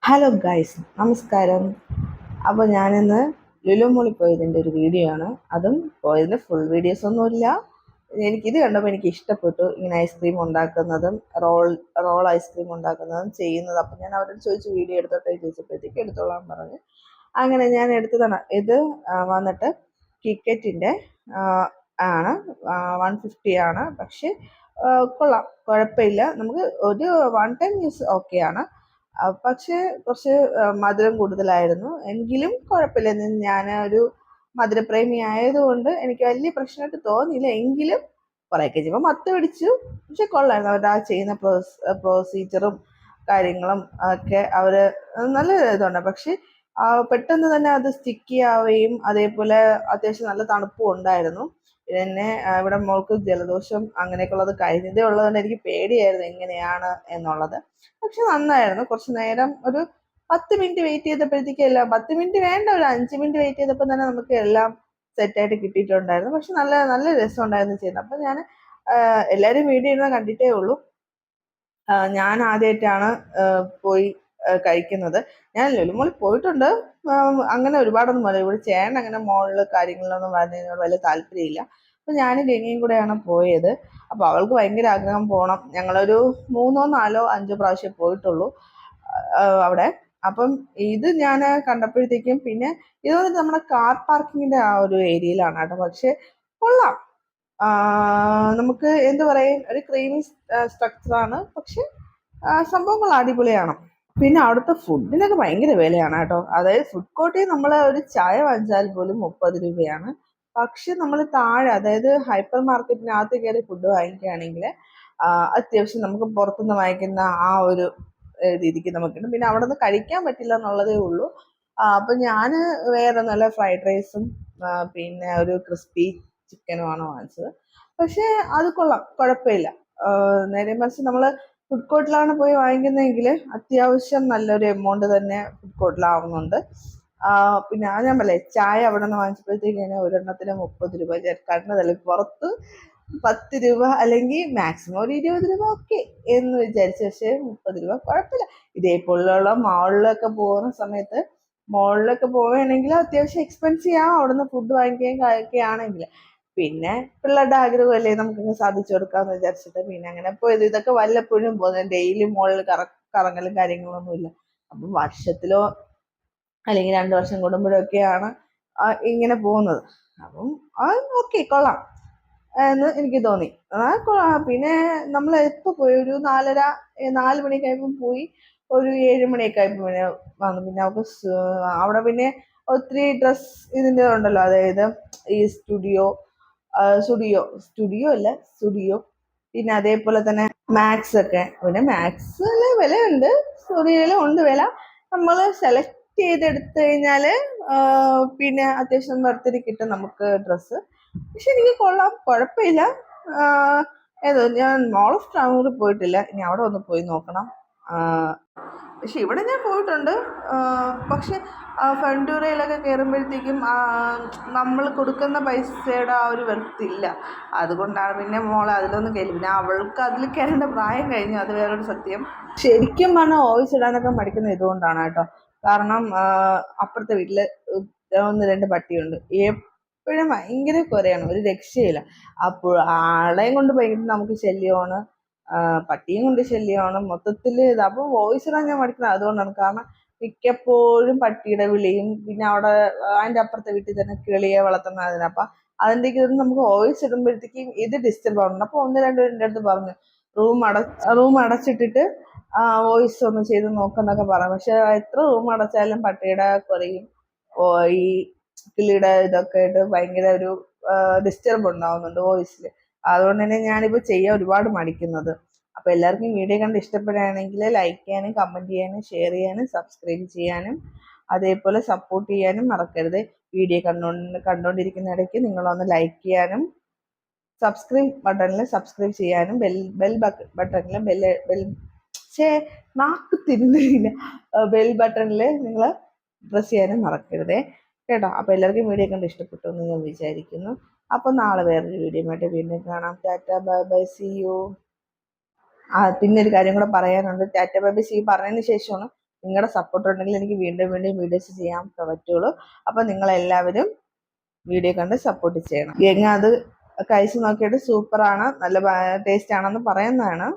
Hello guys, നമസ്കാരം. അപ്പോൾ ഞാനിന്ന് ലുലു മോളിൽ പോയതിൻ്റെ ഒരു വീഡിയോ ആണ്. അതും പോയതിൻ്റെ ഫുൾ വീഡിയോസ് ഒന്നുമില്ല. എനിക്കിത് കണ്ടപ്പോൾ എനിക്ക് ഇഷ്ടപ്പെട്ടു, ഇങ്ങനെ ഐസ്ക്രീം ഉണ്ടാക്കുന്നതും റോൾ ഐസ്ക്രീം ഉണ്ടാക്കുന്നതും ചെയ്യുന്നതും. അപ്പോൾ ഞാൻ അവരോട് ചോദിച്ചു വീഡിയോ എടുത്തോട്ടെ ചോദിച്ചപ്പോഴത്തേക്ക് എടുത്തോളാൻ പറഞ്ഞു. അങ്ങനെ ഞാൻ എടുത്തതാണ്. ഇത് വന്നിട്ട് കിക്കറ്റിൻ്റെ ആണ്, 150 ആണ്. പക്ഷേ കൊള്ളാം, കുഴപ്പമില്ല. നമുക്ക് ഒരു വൺ ടൈം യൂസ് ഓക്കെയാണ്. പക്ഷേ കുറച്ച് മധുരം കൂടുതലായിരുന്നു. എങ്കിലും കുഴപ്പമില്ല. ഞാൻ ഒരു മധുരപ്രേമി ആയതുകൊണ്ട് എനിക്ക് വലിയ പ്രശ്നമായിട്ട് തോന്നിയില്ല. എങ്കിലും കുറേയൊക്കെ ചെയ്യുമ്പോൾ മത്ത് പിടിച്ചു. പക്ഷെ കൊള്ളായിരുന്നു. അവരുടെ ആ ചെയ്യുന്ന പ്രൊസീജിയറും കാര്യങ്ങളും ഒക്കെ അവർ നല്ല ഇതുണ്ട്. പക്ഷെ പെട്ടെന്ന് തന്നെ അത് സ്റ്റിക്കി ആവുകയും അതേപോലെ അത്യാവശ്യം നല്ല തണുപ്പും ഉണ്ടായിരുന്നു. പിന്നെ ഇവിടെ മോൾക്ക് ജലദോഷം അങ്ങനെയൊക്കെയുള്ളത് കഴിഞ്ഞതേ ഉള്ളതുകൊണ്ട് എനിക്ക് പേടിയായിരുന്നു എങ്ങനെയാണ് എന്നുള്ളത്. പക്ഷെ നന്നായിരുന്നു. കുറച്ച് നേരം ഒരു 10 മിനിറ്റ് വെയിറ്റ് ചെയ്തപ്പോഴത്തേക്കും എല്ലാം, 10 മിനിറ്റ് വേണ്ട, ഒരു 5 മിനിറ്റ് വെയിറ്റ് ചെയ്തപ്പോൾ തന്നെ നമുക്ക് എല്ലാം സെറ്റായിട്ട് കിട്ടിയിട്ടുണ്ടായിരുന്നു. പക്ഷെ നല്ല നല്ല രസമുണ്ടായിരുന്നു ചെയ്യുന്നത്. അപ്പം ഞാൻ എല്ലാവരും വീഡിയോ ഇടുന്നത് കണ്ടിട്ടേ ഉള്ളൂ. ഞാൻ ആദ്യമായിട്ടാണ് പോയി കഴിക്കുന്നത്. ഞാൻ ലുലു മോളിൽ പോയിട്ടുണ്ട്. അങ്ങനെ ഒരുപാടൊന്നും പോലെ ഇവിടെ ചേട്ടൻ അങ്ങനെ മോളിൽ കാര്യങ്ങളിലൊന്നും വരുന്നതിനോട് വലിയ താല്പര്യമില്ല. അപ്പോൾ ഞാനും ഗംഗയും കൂടെയാണ് പോയത്. അപ്പോൾ അവൾക്ക് ഭയങ്കര ആഗ്രഹം പോകണം. ഞങ്ങളൊരു 3, 4, 5 പ്രാവശ്യം പോയിട്ടുള്ളൂ അവിടെ. അപ്പം ഇത് ഞാൻ കണ്ടപ്പോഴത്തേക്കും പിന്നെ ഇത് നമ്മുടെ കാർ പാർക്കിങ്ങിൻ്റെ ആ ഒരു ഏരിയയിലാണ് കേട്ടോ. പക്ഷെ കൊള്ളാം. നമുക്ക് എന്ത് പറയും, ഒരു ക്രീമി സ്ട്രക്ചറാണ്. പക്ഷെ സംഭവങ്ങൾ അടിപൊളിയാണ്. പിന്നെ അവിടുത്തെ ഫുഡിനൊക്കെ ഭയങ്കര വിലയാണ് കേട്ടോ. അതായത് ഫുഡ് കോർട്ടിൽ നമ്മൾ ഒരു ചായ വാങ്ങിച്ചാൽ പോലും 30 രൂപയാണ്. പക്ഷെ നമ്മൾ താഴെ, അതായത് ഹൈപ്പർ മാർക്കറ്റിനകത്ത് കയറി ഫുഡ് വാങ്ങിക്കുകയാണെങ്കിൽ അത്യാവശ്യം നമുക്ക് പുറത്തുനിന്ന് വാങ്ങിക്കുന്ന ആ ഒരു രീതിക്ക് നമുക്ക് കിട്ടും. പിന്നെ അവിടെ നിന്ന് കഴിക്കാൻ പറ്റില്ല എന്നുള്ളതേ ഉള്ളൂ. അപ്പം ഞാൻ വേറെ നല്ല ഫ്രൈഡ് റൈസും പിന്നെ ഒരു ക്രിസ്പി ചിക്കനുമാണ് വാങ്ങിച്ചത്. പക്ഷേ അത് കൊള്ളാം, കുഴപ്പമില്ല. നേരെ മറിച്ച് നമ്മൾ ഫുഡ് കോർട്ടിലാണ് പോയി വാങ്ങിക്കുന്നതെങ്കിൽ അത്യാവശ്യം നല്ലൊരു എമൗണ്ട് തന്നെ ഫുഡ് കോർട്ടിലാവുന്നുണ്ട്. പിന്നെ ഞാൻ പറയേ, ചായ അവിടെ നിന്ന് വാങ്ങിച്ചപ്പോഴത്തേക്കാണ് ഒരെണ്ണത്തിന് 30 രൂപ. കണ്ടതല്ലേ, പുറത്ത് 10 രൂപ അല്ലെങ്കിൽ മാക്സിമം ഒരു 20 രൂപ ഓക്കെ എന്ന് വിചാരിച്ചു. പക്ഷേ 30 രൂപ കുഴപ്പമില്ല. ഇതേപോലുള്ള മോളിലൊക്കെ പോകുന്ന സമയത്ത്, മോളിലൊക്കെ പോവുകയാണെങ്കിൽ അത്യാവശ്യം എക്സ്പെൻസീവ് ആവും അവിടുന്ന് ഫുഡ് വാങ്ങിക്കുകയും കഴിക്കുകയാണെങ്കിൽ. പിന്നെ പിള്ളേരുടെ ആഗ്രഹമല്ലേ, നമുക്കങ്ങ് സാധിച്ചു കൊടുക്കാമെന്ന് വിചാരിച്ചിട്ട് പിന്നെ അങ്ങനെ പോയത്. ഇതൊക്കെ വല്ലപ്പോഴും പോകുന്നത്, ഡെയിലി മോളിൽ കറങ്ങലും കാര്യങ്ങളൊന്നും ഇല്ല. അപ്പം വർഷത്തിലോ അല്ലെങ്കിൽ 2 വർഷം കൂടുമ്പോഴൊക്കെയാണ് ഇങ്ങനെ പോകുന്നത്. അപ്പം ഓക്കെ, കൊള്ളാം എന്ന് എനിക്ക് തോന്നി. പിന്നെ നമ്മൾ എപ്പോൾ പോയി, ഒരു 4 മണിയൊക്കെ ആയപ്പോൾ പോയി, ഒരു 7 മണിയൊക്കെ ആയപ്പോൾ പിന്നെ വന്നു. പിന്നെ അവർക്ക് അവിടെ പിന്നെ ഒത്തിരി ഡ്രസ് ഇതിൻ്റെ ഉണ്ടല്ലോ, അതായത് ഈ സ്റ്റുഡിയോ, പിന്നെ അതേപോലെ തന്നെ മാക്സ് ഒക്കെ. പിന്നെ മാക്സിൽ വിലയുണ്ട്, സ്റ്റുഡിയോയിലും ഉണ്ട് വില. നമ്മൾ സെലക്ട് ചെയ്തെടുത്തു കഴിഞ്ഞാൽ പിന്നെ അത്യാവശ്യം ബർത്ത്ഡേ കിട്ടും നമുക്ക് ഡ്രസ്സ്. പക്ഷെ എനിക്ക് കൊള്ളാം, കുഴപ്പമില്ല. ഏതോ ഞാൻ മോൾ ഓഫ് ട്രാവൂർ പോയിട്ടില്ല, ഇനി അവിടെ ഒന്ന് പോയി നോക്കണം. പക്ഷെ ഇവിടെ ഞാൻ പോയിട്ടുണ്ട്. പക്ഷെ ഫണ്ടൂറയിലൊക്കെ കയറുമ്പോഴത്തേക്കും നമ്മൾ കൊടുക്കുന്ന പൈസയുടെ ആ ഒരു വെർത്തില്ല. അതുകൊണ്ടാണ് പിന്നെ മോൾ അതിലൊന്നും കയറി. പിന്നെ അവൾക്ക് അതിൽ കയറേണ്ട പ്രായം കഴിഞ്ഞു, അത് വേറൊരു സത്യം. ശരിക്കും പറഞ്ഞാൽ വോയിസ് ഇടാനൊക്കെ മടിക്കുന്ന ഇതുകൊണ്ടാണ് കേട്ടോ. കാരണം അപ്പുറത്തെ വീട്ടിൽ 1-2 പട്ടിയുണ്ട്. എപ്പോഴും ഭയങ്കര കുരയാണ്, ഒരു രക്ഷയില്ല. അപ്പോൾ ആളെയും കൊണ്ട് ഭയങ്കര നമുക്ക് ശല്യമാണ്, പട്ടിയും കൊണ്ട് ശല്യമാണ്, മൊത്തത്തിൽ ഇത്. അപ്പോൾ വോയിസ് ഇടാൻ ഞാൻ മടിക്കുന്നത് അതുകൊണ്ടാണ്. കാരണം മിക്കപ്പോഴും പട്ടിയുടെ വിളിയും, പിന്നെ അവിടെ അതിൻ്റെ അപ്പുറത്തെ വീട്ടിൽ തന്നെ കിളിയെ വളർത്തുന്നതിന്. അപ്പം അതിൻ്റെയൊക്കെ ഇത് നമുക്ക് വോയിസ് ഇടുമ്പോഴത്തേക്കും ഇത് ഡിസ്റ്റർബ് ആവുന്നുണ്ട്. അപ്പോൾ 1-2 പേര് എൻ്റെ അടുത്ത് പറഞ്ഞു, റൂം അടച്ചിട്ടിട്ട് വോയിസ് ഒന്ന് ചെയ്ത് നോക്കുന്നൊക്കെ പറയാം. പക്ഷെ എത്ര റൂം അടച്ചാലും പട്ടിയുടെ കുറയും ഈ കിളിയുടെ ഇതൊക്കെ ആയിട്ട് ഭയങ്കര ഒരു ഡിസ്റ്റർബ് ഉണ്ടാവുന്നുണ്ട് വോയിസിൽ. അതുകൊണ്ട് തന്നെ ഞാനിപ്പോൾ ചെയ്യാൻ ഒരുപാട് മടിക്കുന്നത്. അപ്പോൾ എല്ലാവർക്കും വീഡിയോ കണ്ട് ഇഷ്ടപ്പെടുകയാണെങ്കിൽ ലൈക്ക് ചെയ്യാനും കമൻറ്റ് ചെയ്യാനും ഷെയർ ചെയ്യാനും സബ്സ്ക്രൈബ് ചെയ്യാനും അതേപോലെ സപ്പോർട്ട് ചെയ്യാനും മറക്കരുത്. വീഡിയോ കണ്ടുകൊണ്ടിരിക്കുന്ന ഇടയ്ക്ക് നിങ്ങളൊന്ന് ലൈക്ക് ചെയ്യാനും സബ്സ്ക്രൈബ് ബട്ടണിൽ സബ്സ്ക്രൈബ് ചെയ്യാനും ബെൽ ബട്ടണിൽ നാക്ക് തിരുന്നില്ല, ബെൽ ബട്ടണിൽ നിങ്ങൾ പ്രസ് ചെയ്യാനും മറക്കരുതേ കേട്ടോ. അപ്പോൾ എല്ലാവർക്കും വീഡിയോ കണ്ട് ഇഷ്ടപ്പെട്ടു എന്ന് ഞാൻ വിചാരിക്കുന്നു. അപ്പോൾ നാളെ വേറൊരു വീഡിയോ ആയിട്ട് വീണ്ടും കാണാം. Tata, bye bye, see you. പിന്നെ ഒരു കാര്യം കൂടെ പറയാനുണ്ട്. Tata, bye bye, see you പറഞ്ഞതിന് ശേഷമാണ് നിങ്ങളുടെ സപ്പോർട്ട് ഉണ്ടെങ്കിൽ എനിക്ക് വീണ്ടും വീണ്ടും വീഡിയോസ് ചെയ്യാൻ പറ്റുള്ളൂ. അപ്പോൾ നിങ്ങളെല്ലാവരും വീഡിയോ കണ്ട് സപ്പോർട്ട് ചെയ്യണം. അത് കഴിച്ച് നോക്കിയിട്ട് സൂപ്പറാണ്, നല്ല ടേസ്റ്റ് ആണെന്ന് പറയുന്നതാണ്.